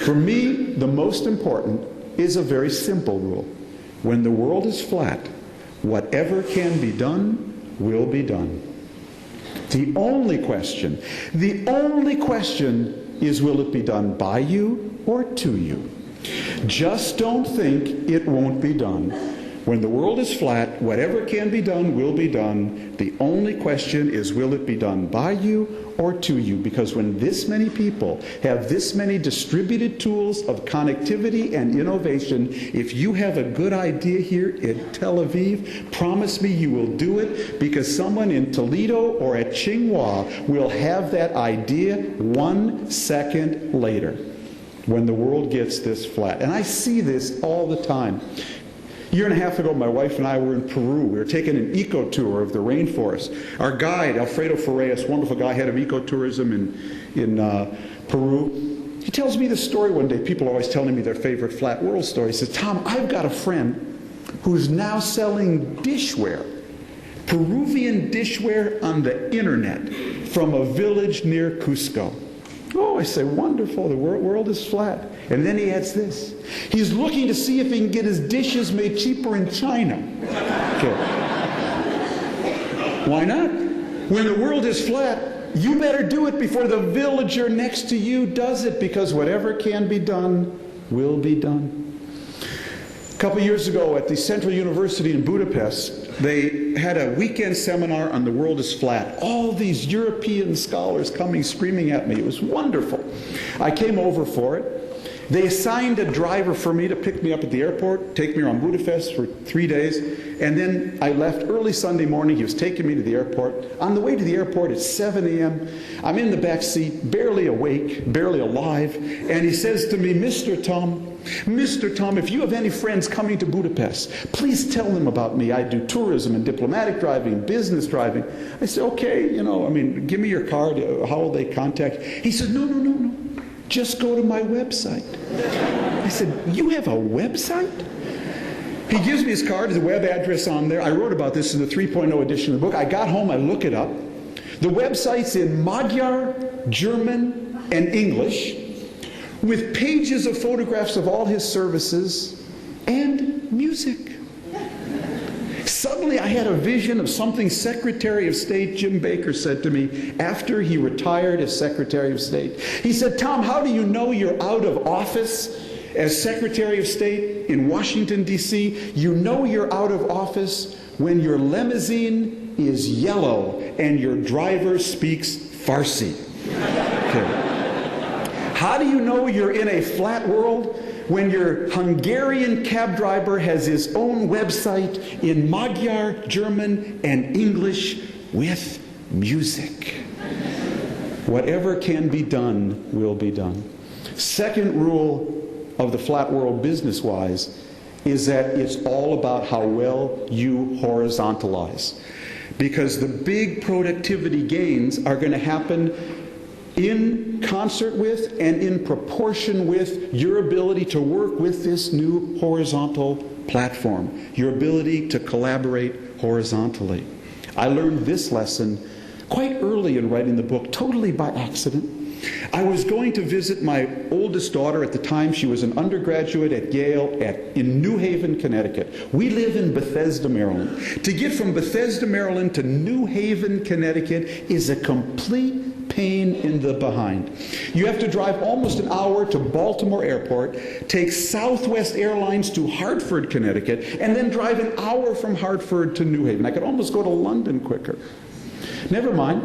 For me, the most important is a very simple rule. When the world is flat, whatever can be done will be done. The only question is, will it be done by you or to you? Just don't think it won't be done. When the world is flat, whatever can be done will be done. The only question is, will it be done by you or to you? Because when this many people have this many distributed tools of connectivity and innovation, if you have a good idea here in Tel Aviv, promise me you will do it, because someone in Toledo or at Tsinghua will have that idea 1 second later when the world gets this flat. And I see this all the time. A year and a half ago, my wife and I were in Peru. We were taking an eco-tour of the rainforest. Our guide, Alfredo Ferreras, wonderful guy, head of ecotourism in Peru, he tells me this story one day. People are always telling me their favorite flat world story. He says, Tom, I've got a friend who's now selling dishware, Peruvian dishware on the internet from a village near Cusco. Oh, I say, wonderful, the world is flat. And then he adds this. He's looking to see if he can get his dishes made cheaper in China. Okay. Why not? When the world is flat, you better do it before the villager next to you does it, because whatever can be done will be done. A couple years ago at the Central University in Budapest, they had a weekend seminar on the world is flat. All these European scholars coming screaming at me. It was wonderful. I came over for it. They assigned a driver for me to pick me up at the airport, take me around Budapest for 3 days, and then I left early Sunday morning. He was taking me to the airport. On the way to the airport, it's 7 a.m. I'm in the back seat, barely awake, barely alive, and he says to me, Mr. Tom, if you have any friends coming to Budapest, please tell them about me. I do tourism and diplomatic driving, business driving. I said, okay, give me your card. How will they contact? He said, no. Just go to my website. I said, you have a website? He gives me his card, his web address on there. I wrote about this in the 3.0 edition of the book. I got home, I look it up. The website's in Magyar, German, and English, with pages of photographs of all his services and music. Suddenly I had a vision of something Secretary of State Jim Baker said to me after he retired as Secretary of State. He said, Tom, how do you know you're out of office as Secretary of State in Washington, D.C.? You know you're out of office when your limousine is yellow and your driver speaks Farsi. Okay. How do you know you're in a flat world? When your Hungarian cab driver has his own website in Magyar, German, and English with music. Whatever can be done will be done. Second rule of the flat world business-wise is that it's all about how well you horizontalize. Because the big productivity gains are going to happen in concert with and in proportion with your ability to work with this new horizontal platform, your ability to collaborate horizontally. I learned this lesson quite early in writing the book, totally by accident. I was going to visit my oldest daughter at the time. She was an undergraduate at Yale in New Haven, Connecticut. We live in Bethesda, Maryland. To get from Bethesda, Maryland to New Haven, Connecticut is a complete pain in the behind. You have to drive almost an hour to Baltimore Airport, take Southwest Airlines to Hartford, Connecticut, and then drive an hour from Hartford to New Haven. I could almost go to London quicker. Never mind.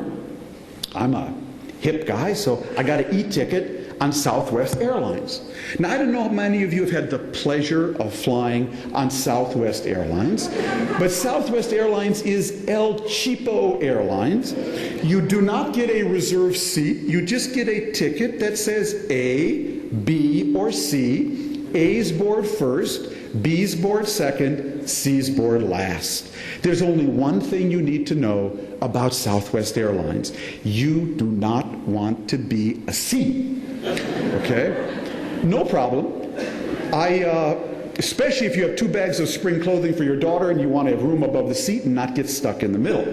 I'm a hip guy, so I got an e-ticket on Southwest Airlines. Now, I don't know how many of you have had the pleasure of flying on Southwest Airlines, but Southwest Airlines is El Cheapo Airlines. You do not get a reserved seat. You just get a ticket that says A, B, or C. A's board first, B's board second, C's board last. There's only one thing you need to know about Southwest Airlines. You do not want to be a C. Okay? No problem. Especially if you have 2 bags of spring clothing for your daughter and you want to have room above the seat and not get stuck in the middle.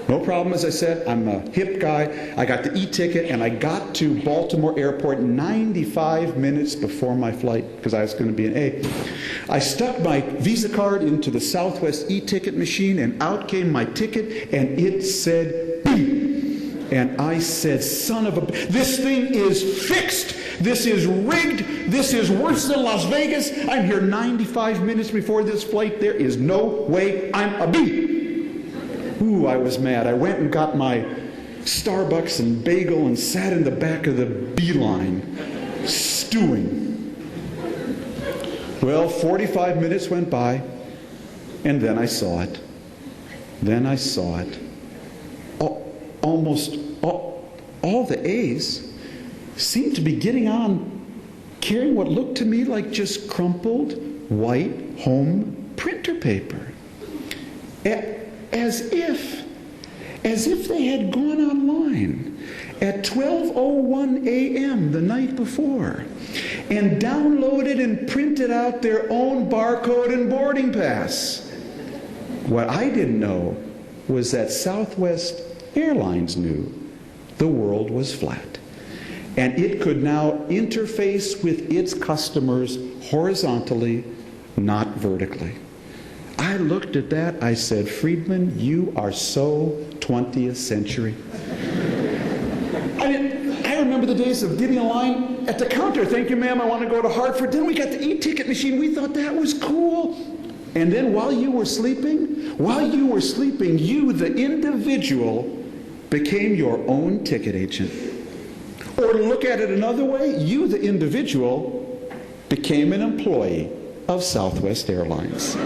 No problem, as I said. I'm a hip guy. I got the e-ticket, and I got to Baltimore Airport 95 minutes before my flight, because I was going to be an A. I stuck my Visa card into the Southwest e-ticket machine, and out came my ticket, and it said B. And I said, son of a... This thing is fixed. This is rigged. This is worse than Las Vegas. I'm here 95 minutes before this flight. There is no way I'm a B. Ooh, I was mad. I went and got my Starbucks and bagel and sat in the back of the B line, stewing. Well, 45 minutes went by, and then I saw it. Then I saw it. Almost all the A's seemed to be getting on, carrying what looked to me like just crumpled white home printer paper. As if they had gone online at 12:01 a.m. the night before and downloaded and printed out their own barcode and boarding pass. What I didn't know was that Southwest Airlines knew the world was flat, and it could now interface with its customers horizontally, not vertically. I looked at that, I said, Friedman, you are so 20th century. I remember the days of getting a line at the counter. Thank you, ma'am, I want to go to Hartford. Then we got the e-ticket machine. We thought that was cool. And then while you were sleeping, you, the individual, became your own ticket agent. Or to look at it another way, you, the individual, became an employee of Southwest Airlines.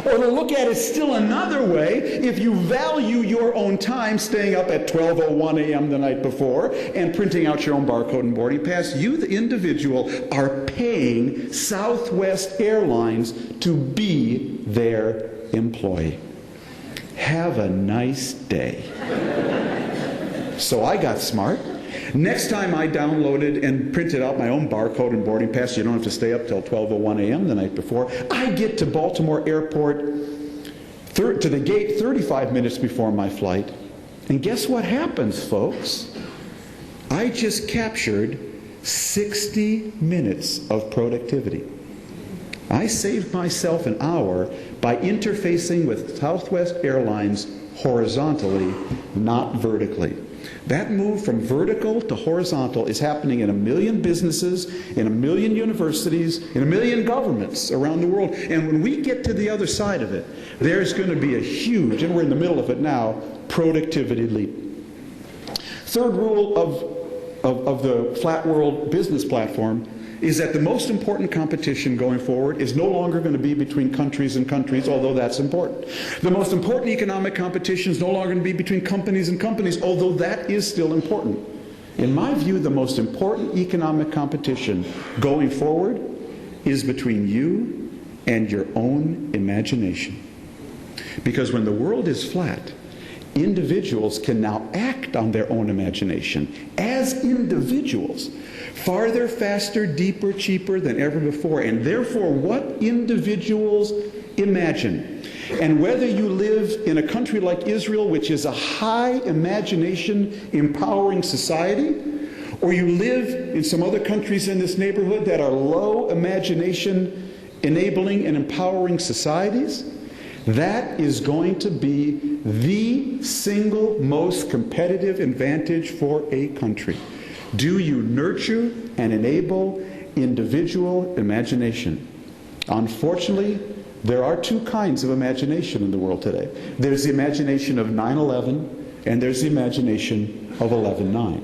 Or to look at it still another way, if you value your own time staying up at 12:01 a.m. the night before and printing out your own barcode and boarding pass, you, the individual, are paying Southwest Airlines to be their employee. Have a nice day. So I got smart. Next time I downloaded and printed out my own barcode and boarding pass, you don't have to stay up till 12:01 a.m. the night before. I get to Baltimore Airport, to the gate 35 minutes before my flight. And guess what happens, folks? I just captured 60 minutes of productivity. I saved myself an hour by interfacing with Southwest Airlines horizontally, not vertically. That move from vertical to horizontal is happening in 1 million businesses, in 1 million universities, in 1 million governments around the world. And when we get to the other side of it, there's going to be a huge, and we're in the middle of it now, productivity leap. Third rule of the Flat World Business Platform is that the most important competition going forward is no longer going to be between countries and countries, although that's important. The most important economic competition is no longer going to be between companies and companies, although that is still important. In my view, the most important economic competition going forward is between you and your own imagination. Because when the world is flat, individuals can now act on their own imagination as individuals, farther, faster, deeper, cheaper than ever before. And therefore, what individuals imagine, and whether you live in a country like Israel, which is a high imagination empowering society, or you live in some other countries in this neighborhood that are low imagination enabling and empowering societies, that is going to be the single most competitive advantage for a country. Do you nurture and enable individual imagination? Unfortunately, there are two kinds of imagination in the world today. There's the imagination of 9/11, and there's the imagination of 11/9.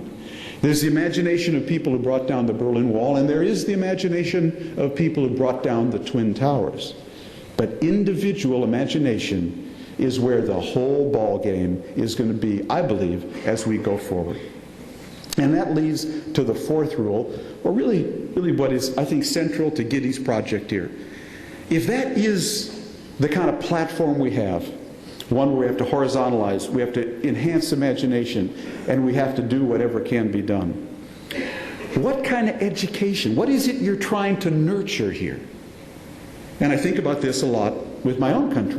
There's the imagination of people who brought down the Berlin Wall, and there is the imagination of people who brought down the Twin Towers. But individual imagination is where the whole ball game is going to be, I believe, as we go forward. And that leads to the fourth rule, or really what is, I think, central to Giddy's project here. If that is the kind of platform we have, one where we have to horizontalize, we have to enhance imagination, and we have to do whatever can be done, what kind of education, what is it you're trying to nurture here? And I think about this a lot with my own country.